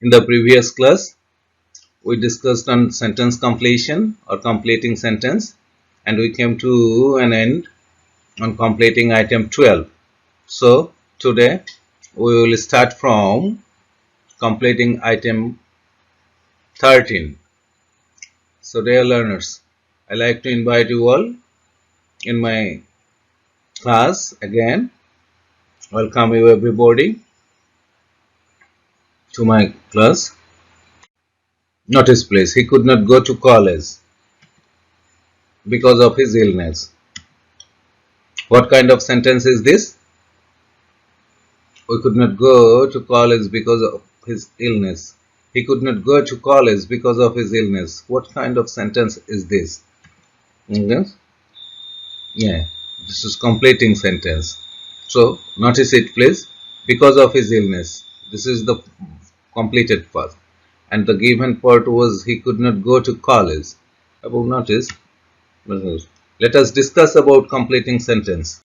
In the previous class, we discussed on sentence completion or completing sentence, and we came to an end on completing item 12. So today we will start from completing item 13. So dear learners, I like to invite you all in my class again. Welcome you everybody to my class. Notice please, he could not go to college because of his illness. What kind of sentence is this? We could not go to college because of his illness. He could not go to college because of his illness. What kind of sentence is this? Yes? Yeah, this is completing sentence. So notice it please. Because of his illness. This is the completed part. And the given part was he could not go to college. Above notice. Let us discuss about completing sentence.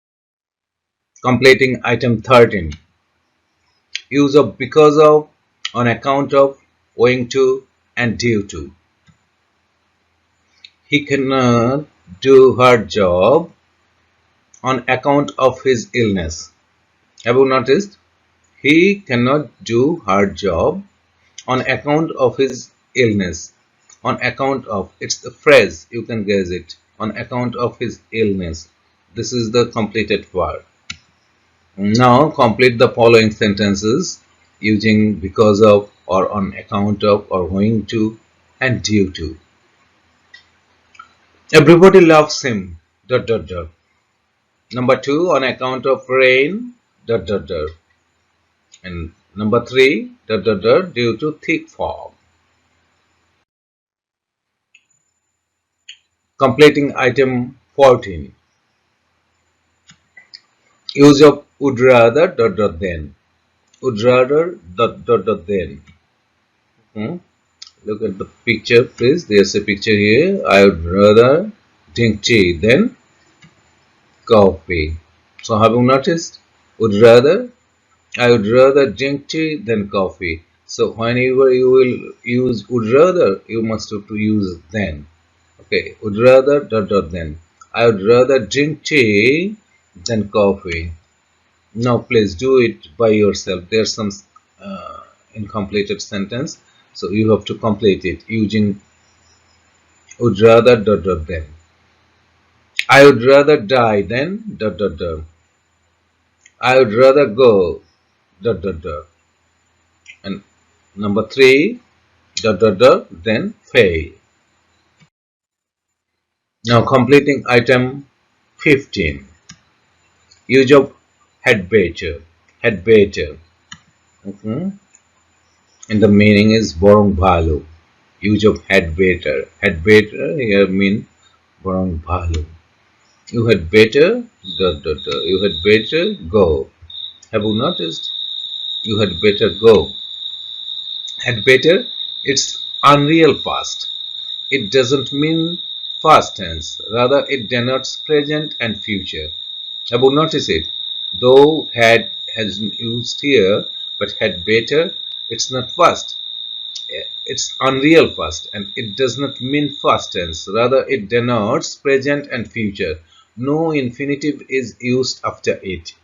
Completing item 13. Use of because of, on account of, owing to, and due to. He cannot do her job on account of his illness. Have you noticed? He cannot do her job on account of his illness. On account of, it's the phrase, you can guess it. On account of his illness. This is the completed part. Now complete the following sentences using because of, or on account of, or owing to, and due to. Everybody loves him. ... Number 2, on account of rain. ... And number 3, ... due to thick fog. Completing item 14. Use of would rather ... then. Would rather ... then. Look at the picture please. There's a picture here. I would rather drink tea than coffee. So have you noticed? Would rather. I would rather drink tea than coffee. So whenever you will use would rather, you must have to use then. Okay. Would rather ... then. I would rather drink tea than coffee. Now please do it by yourself. There's some incompleted sentence. So you have to complete it using would rather ... then. I would rather die than ... I would rather go ... and number 3 ... then fail. Now completing item 15. Use of had better. Had better. And the meaning is borong bhalo. Use of had better. Had better here mean borong bhalo. You had better ... You had better go. Have you noticed? You had better go. Had better, it's unreal past. It doesn't mean past tense. Rather, it denotes present and future. Have you noticed it? Though had has been used here, but had better, it's not past. It's unreal past, and it does not mean past tense. Rather, it denotes present and future. No infinitive is used after it.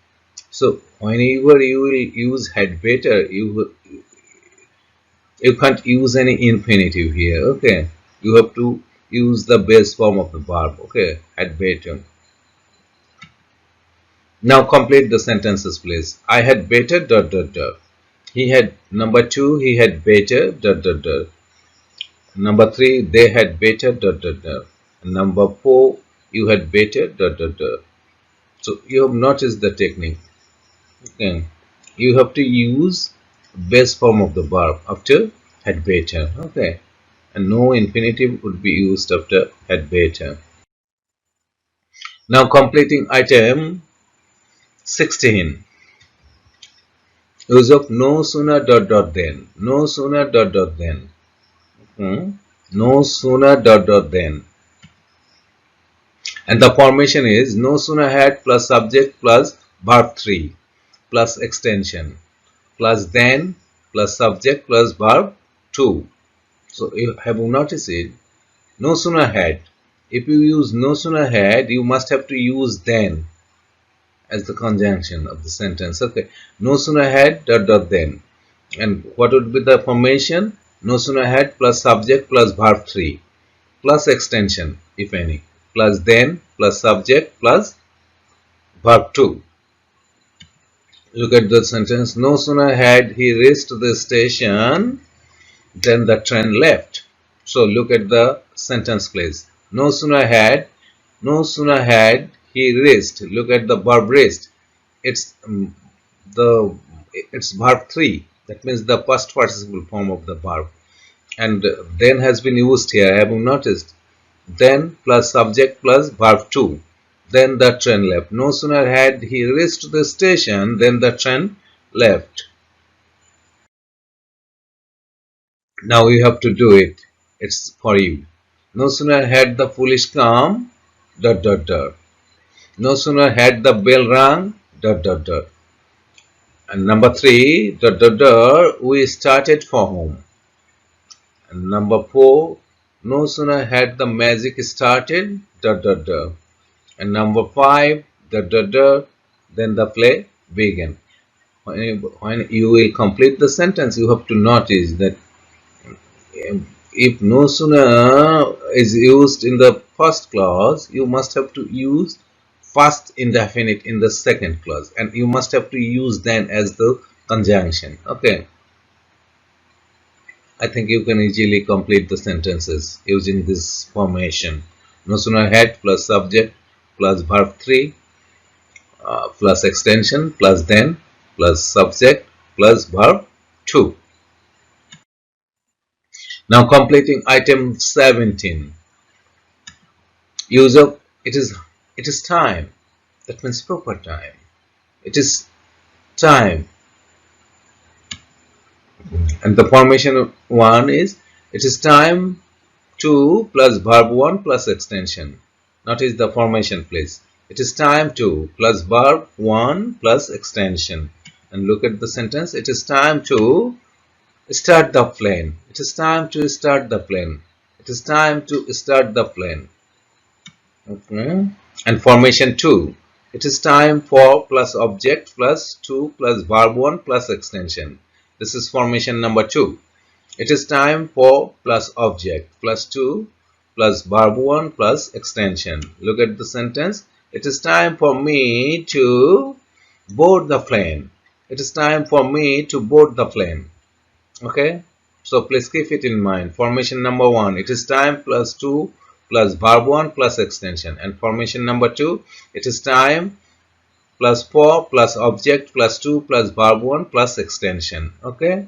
So whenever you will use had better, you can't use any infinitive here. Okay, you have to use the base form of the verb. Okay, had better. Now complete the sentences please. I had better ... He had, number 2, he had better ... Number 3, they had better ... Number 4, you had better ... So you have noticed the technique. Okay, you have to use base form of the verb after had better. Okay, and no infinitive would be used after had better. Now completing item 16. Use of no sooner ... then. No sooner ... then. No sooner ... then. And the formation is no sooner had plus subject plus verb 3 plus extension plus then plus subject plus verb 2. So you have noticed it. No sooner had. If you use no sooner had, you must have to use then as the conjunction of the sentence. Okay. No sooner had dot dot then. And what would be the formation? No sooner had plus subject plus verb 3 plus extension, if any, plus then plus subject plus verb 2. Look at the sentence. No sooner had he reached the station than the train left. So look at the sentence, please. No sooner had he reached. Look at the verb reached. It's it's verb 3. That means the past participle form of the verb. And then has been used here. Have you noticed? Then plus subject plus verb 2. Then the train left. No sooner had he reached the station than the train left. Now you have to do it. It's for you. No sooner had the foolish come, dot dot dot. No sooner had the bell rung, dot dot dot. And number 3, dot dot dot, we started for home. And number 4, no sooner had the magic started, dot dot dot. And number 5, dot dot dot, then the play began. When you will complete the sentence, you have to notice that if no sooner is used in the first clause, you must have to use first indefinite in the second clause, and you must have to use then as the conjunction. Okay, I think you can easily complete the sentences using this formation. No sooner had plus subject plus verb 3 plus extension plus then plus subject plus verb 2. Now completing item 17. Use of it is time. That means proper time. It is time. And the formation 1 is it is time 2 plus verb 1 plus extension. Notice the formation, please. It is time 2 plus verb 1 plus extension. And look at the sentence. It is time to start the plane. It is time to start the plane. It is time to start the plane. Okay. And formation 2. It is time for plus object plus 2 plus verb 1 plus extension. This is formation number 2. It is time for plus object plus 2 plus verb 1 plus extension. Look at the sentence. It is time for me to board the plane. It is time for me to board the plane. Okay, so please keep it in mind. Formation number 1, it is time plus 2 plus verb 1 plus extension. And formation number 2, it is time plus 4 plus object plus 2 plus verb 1 plus extension. Okay,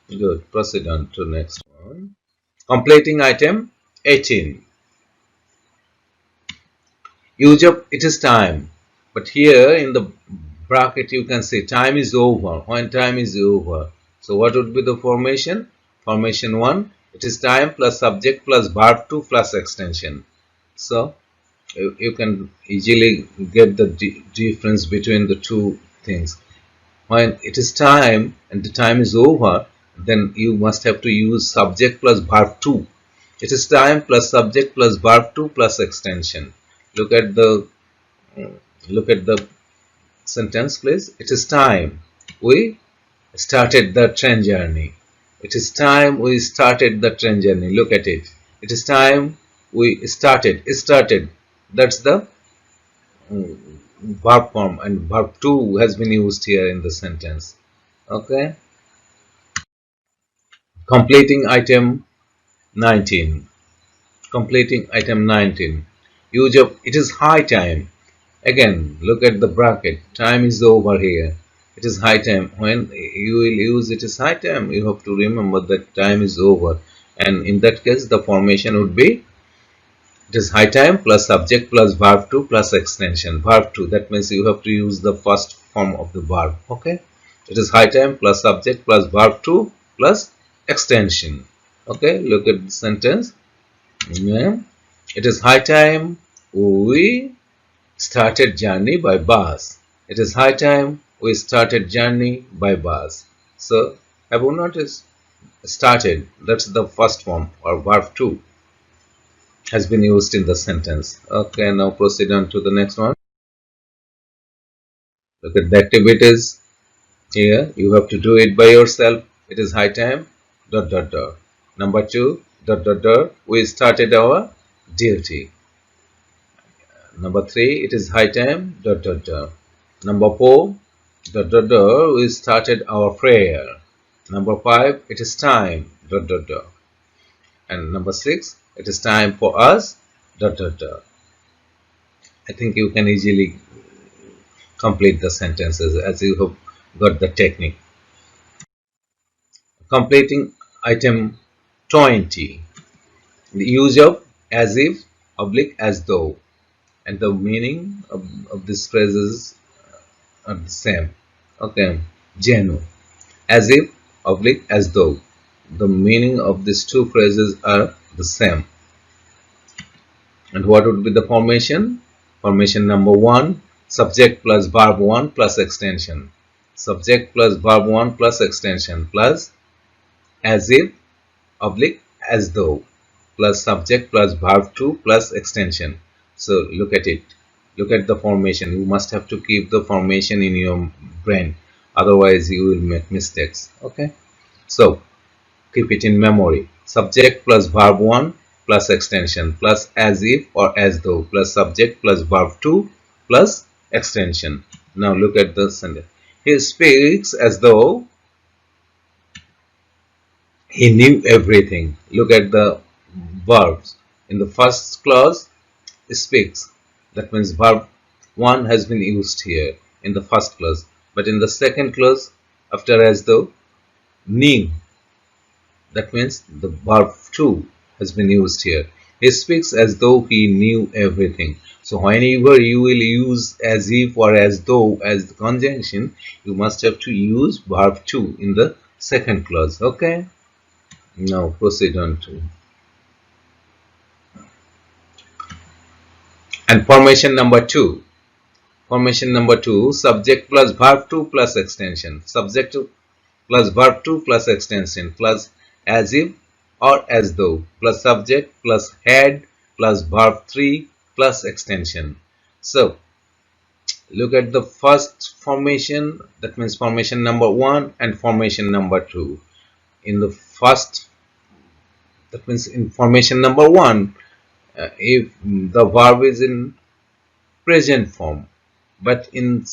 good. Proceed on to next one. Completing item 18. Use of it is time. But here in the bracket you can see time is over. When time is over. So what would be the formation? Formation 1, it is time plus subject plus verb 2 plus extension. So you can easily get the difference between the two things. When it is time and the time is over, then you must have to use subject plus verb 2. It is time plus subject plus verb 2 plus extension. Look at the sentence, please. It is time we started the train journey. It is time we started the train journey. Look at it. It is time we started. That's the verb form, and verb 2 has been used here in the sentence. Okay. Completing item 19. Completing item 19. Use of it is high time. Again, look at the bracket. Time is over here. It is high time. When you will use it is high time, you have to remember that time is over. And in that case, the formation would be it is high time plus subject plus verb 2 plus extension. Verb 2. That means you have to use the first form of the verb. Okay. It is high time plus subject plus verb 2 plus extension. Okay. Look at the sentence. Yeah. It is high time we started journey by bus. It is high time we started journey by bus. So Have not is started. That's the first form, or verb to has been used in the sentence. Okay, now proceed on to the next one. Look at the activities here. You have to do it by yourself. It is high time. Dot dot dot. Number 2. Dot dot dot. We started our duty. Number 3. It is high time. Dot dot dot. Number 4. Dot dot dot. We started our prayer. Number 5. It is time. Dot dot dot. And number 6. It is time for us. Dot dot dot. I think you can easily complete the sentences as you have got the technique. Completing item 20. The use of as if, oblique as though, and the meaning of these phrases are the same. Okay, genu, as if, oblique as though. The meaning of these two phrases are the same. And what would be the formation? Formation number 1, subject plus verb 1 plus extension. Subject plus verb 1 plus extension plus as if, oblique as though, plus subject plus verb 2 plus extension. So look at it. Look at the formation. You must have to keep the formation in your brain. Otherwise you will make mistakes. Okay. So keep it in memory. Subject plus verb 1 plus extension plus as if or as though plus subject plus verb 2 plus extension. Now look at the sentence. He speaks as though he knew everything. Look at the verbs. In the first clause, speaks. That means verb 1 has been used here in the first clause. But in the second clause, after as though, knew. That means the verb 2 has been used here. He speaks as though he knew everything. So whenever you will use as if or as though as the conjunction, you must have to use verb 2 in the second clause. Okay. Now proceed on to. And formation number 2. Formation number 2, subject plus verb 2 plus extension. Subject plus verb 2 plus extension plus as if or as though plus subject plus had plus verb 3 plus extension. So look at the first formation, that means formation number 1 and formation number 2. In the first, that means in formation number 1, if the verb is in present form, but in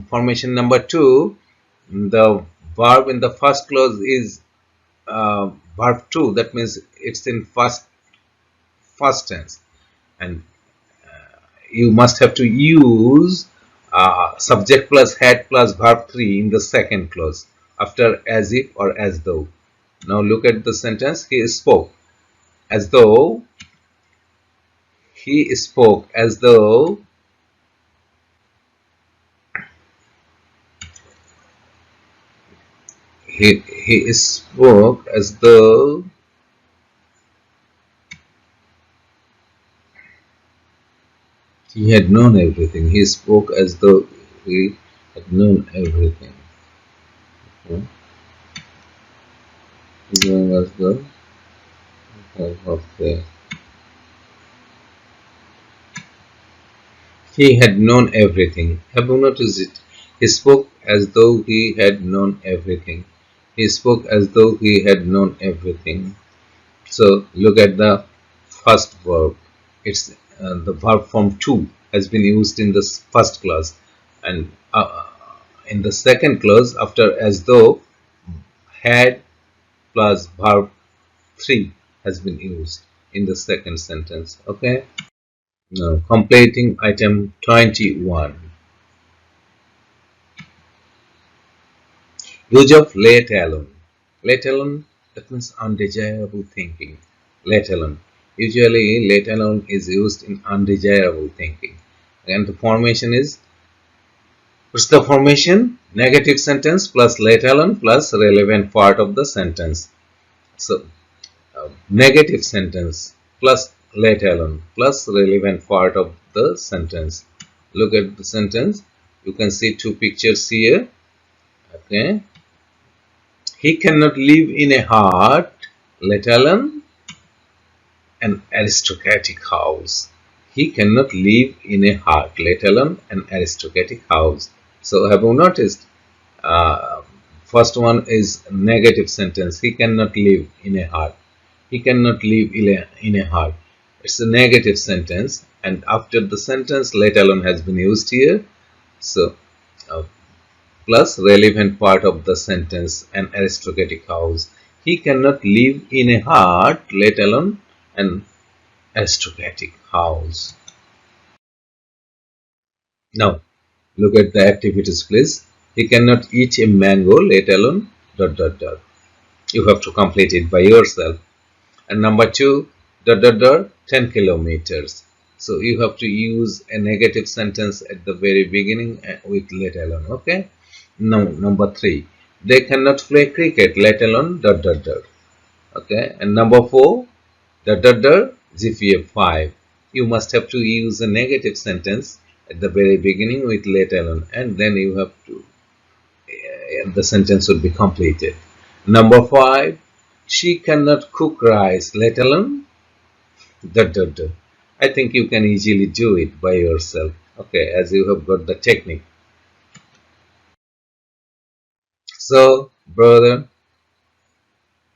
formation number 2, the verb in the first clause is verb 2, that means it's in first tense, and you must have to use subject plus had plus verb 3 in the second clause after as if or as though. Now look at the sentence. He spoke as though he spoke as though he spoke as though he had known everything. He spoke as though he had known everything. Okay. As though, okay. He had known everything. Have you noticed it? He spoke as though he had known everything. He spoke as though he had known everything. So look at the first verb. It's the verb form 2 has been used in the first clause, and in the second clause, after as though, had plus verb 3 has been used in the second sentence. Okay. Now completing item 21. Use of let alone. Let alone, that means undesirable thinking. Let alone. Usually let alone is used in undesirable thinking. And the formation is, what's the formation? Negative sentence plus let alone plus relevant part of the sentence. So negative sentence plus let alone plus relevant part of the sentence. Look at the sentence. You can see two pictures here. Okay. He cannot live in a hut, let alone an aristocratic house. He cannot live in a hut, let alone an aristocratic house. So have you noticed? Uh, First one is negative sentence. He cannot live in a hut. He cannot live in a hut. It's a negative sentence, and after the sentence, let alone has been used here. So, uh, plus relevant part of the sentence, an aristocratic house. He cannot live in a hut, let alone an aristocratic house. Now, look at the activities, please. He cannot eat a mango, let alone dot dot dot. You have to complete it by yourself. And number two, dot dot dot, 10 kilometers. So you have to use a negative sentence at the very beginning with let alone. Okay. Now, number three, they cannot play cricket, let alone dot dot dot. Okay. And number four, dot dot dot, GPA 5. You must have to use a negative sentence at the very beginning with let alone, and then you have to the sentence would be completed. Number five, she cannot cook rice, let alone dot dot dot. I think you can easily do it by yourself. Okay, as you have got the technique. So, brother,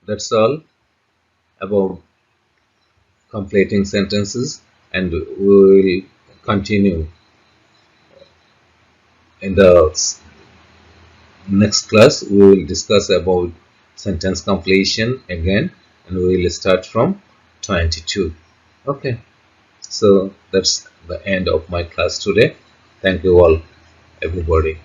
that's all about completing sentences, and we will continue in the next class. We will discuss about sentence completion again, and we will start from 22. Okay, so that's the end of my class today. Thank you all, everybody.